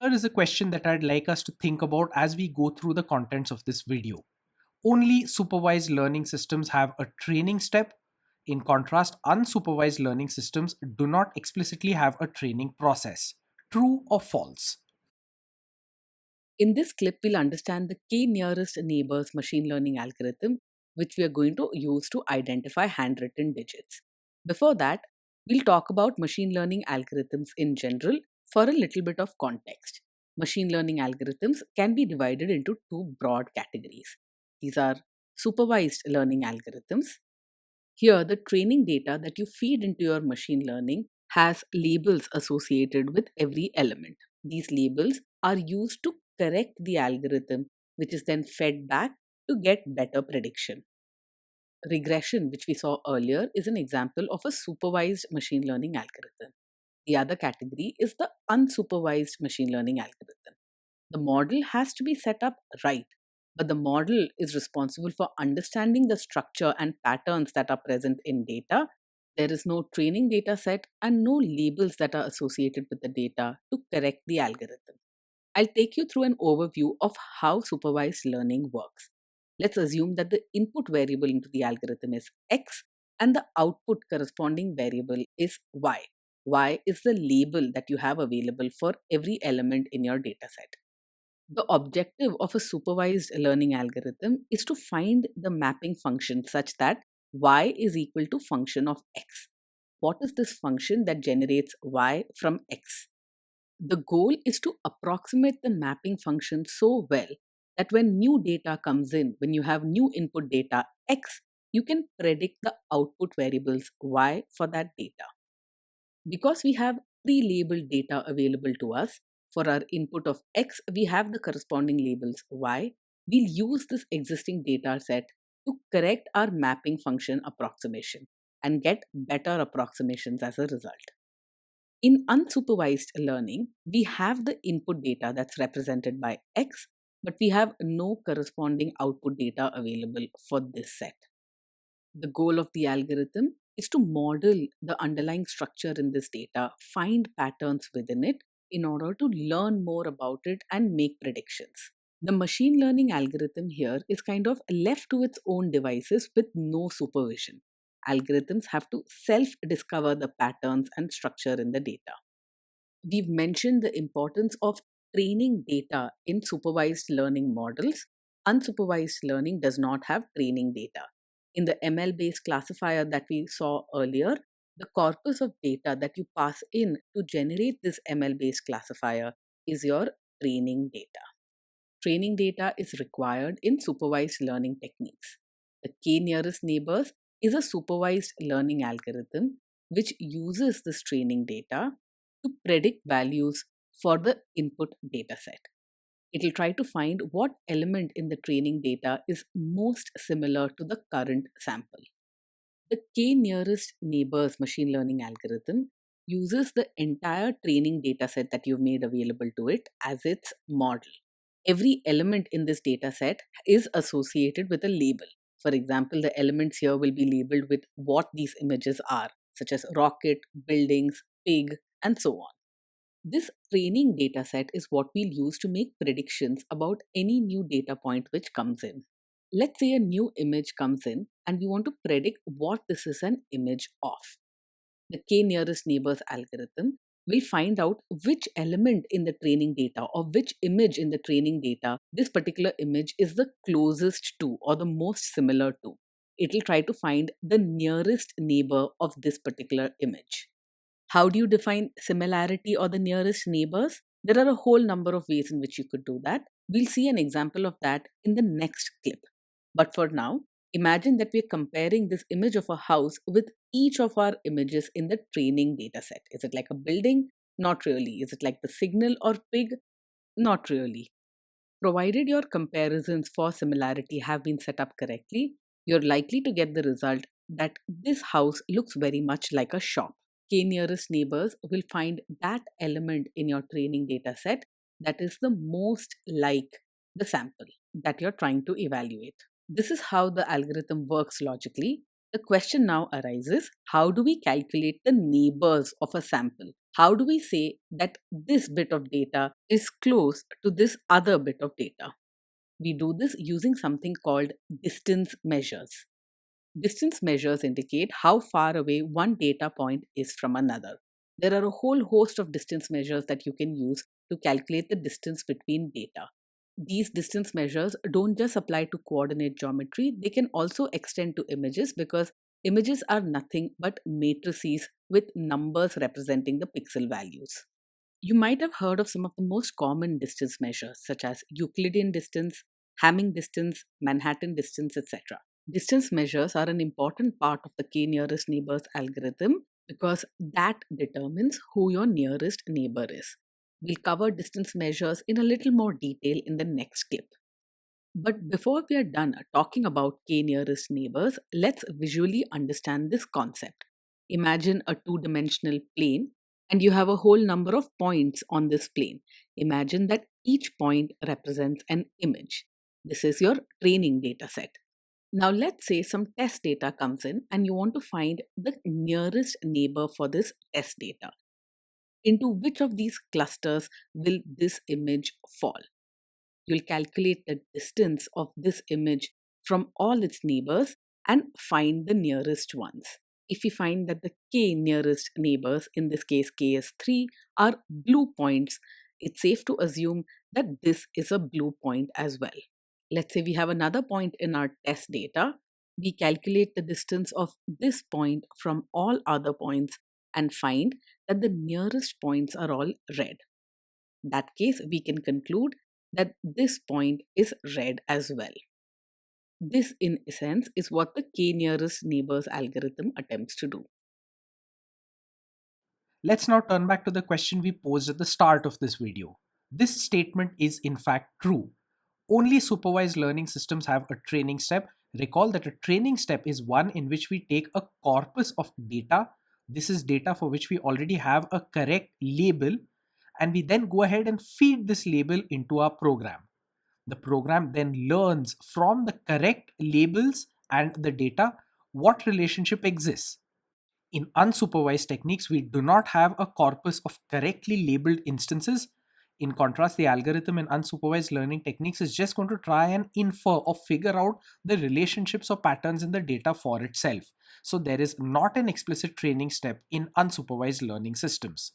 Here is a question that I'd like us to think about as we go through the contents of this video. Only supervised learning systems have a training step. In contrast, unsupervised learning systems do not explicitly have a training process. True or false? In this clip, we'll understand the k nearest neighbors machine learning algorithm, which we are going to use to identify handwritten digits. Before that, we'll talk about machine learning algorithms in general for a little bit of context. Machine learning algorithms can be divided into two broad categories. These are supervised learning algorithms. Here, the training data that you feed into your machine learning has labels associated with every element. These labels are used to correct the algorithm, which is then fed back to get better prediction. Regression, which we saw earlier, is an example of a supervised machine learning algorithm. The other category is the unsupervised machine learning algorithm. The model has to be set up right, but the model is responsible for understanding the structure and patterns that are present in data. There is no training data set and no labels that are associated with the data to correct the algorithm. I'll take you through an overview of how supervised learning works. Let's assume that the input variable into the algorithm is x and the output corresponding variable is y. Y is the label that you have available for every element in your dataset. The objective of a supervised learning algorithm is to find the mapping function such that y is equal to function of x. What is this function that generates y from x? The goal is to approximate the mapping function so well that when new data comes in, when you have new input data x, you can predict the output variables y for that data. Because we have pre-labeled data available to us, for our input of x, we have the corresponding labels y. We'll use this existing data set to correct our mapping function approximation and get better approximations as a result. In unsupervised learning, we have the input data that's represented by x, but we have no corresponding output data available for this set. The goal of the algorithm is to model the underlying structure in this data, find patterns within it in order to learn more about it and make predictions. The machine learning algorithm here is kind of left to its own devices with no supervision. Algorithms have to self discover the patterns and structure in the data. We've mentioned the importance of training data in supervised learning models. Unsupervised learning does not have training data. In the ML based classifier that we saw earlier, the corpus of data that you pass in to generate this ML based classifier is your training data. Training data is required in supervised learning techniques. The k nearest neighbors is a supervised learning algorithm which uses this training data to predict values for the input dataset. It will try to find what element in the training data is most similar to the current sample. The k nearest neighbors machine learning algorithm uses the entire training dataset that you've made available to it as its model. Every element in this dataset is associated with a label. For example, the elements here will be labeled with what these images are, such as rocket, buildings, pig, and so on. This training dataset is what we'll use to make predictions about any new data point which comes in. Let's say a new image comes in and we want to predict what this is an image of. The k nearest neighbors algorithm will find out which element in the training data or which image in the training data this particular image is the closest to or the most similar to. It will try to find the nearest neighbor of this particular image. How do you define similarity or the nearest neighbors? There are a whole number of ways in which you could do that. We'll see an example of that in the next clip. But for now, imagine that we're comparing this image of a house with each of our images in the training dataset. Is it like a building? Not really. Is it like the signal or pig? Not really. Provided your comparisons for similarity have been set up correctly, you're likely to get the result that this house looks very much like a shop. K nearest neighbors will find that element in your training data set that is the most like the sample that you're trying to evaluate. This is how the algorithm works logically. The question now arises, how do we calculate the neighbors of a sample? How do we say that this bit of data is close to this other bit of data? We do this using something called distance measures. Distance measures indicate how far away one data point is from another. There are a whole host of distance measures that you can use to calculate the distance between data. These distance measures don't just apply to coordinate geometry, they can also extend to images because images are nothing but matrices with numbers representing the pixel values. You might have heard of some of the most common distance measures, such as Euclidean distance, Hamming distance, Manhattan distance, etc. Distance measures are an important part of the k nearest neighbors algorithm because that determines who your nearest neighbor is. We'll cover distance measures in a little more detail in the next clip. But before we are done talking about k nearest neighbors, let's visually understand this concept. Imagine a two-dimensional plane and you have a whole number of points on this plane. Imagine that each point represents an image. This is your training data set. Now let's say some test data comes in and you want to find the nearest neighbor for this test data. Into which of these clusters will this image fall? You'll calculate the distance of this image from all its neighbors and find the nearest ones. If we find that the k nearest neighbors, in this case k is 3, are blue points, it's safe to assume that this is a blue point as well. Let's say we have another point in our test data. We calculate the distance of this point from all other points and find that the nearest points are all red. In that case, we can conclude that this point is red as well. This, in essence, is what the k nearest neighbors algorithm attempts to do. Let's now turn back to the question we posed at the start of this video. This statement is in fact true. Only supervised learning systems have a training step. Recall that a training step is one in which we take a corpus of data. This is data for which we already have a correct label, and we then go ahead and feed this label into our program. The program then learns from the correct labels and the data what relationship exists. In unsupervised techniques, we do not have a corpus of correctly labeled instances. In contrast, the algorithm in unsupervised learning techniques is just going to try and infer or figure out the relationships or patterns in the data for itself. So there is not an explicit training step in unsupervised learning systems.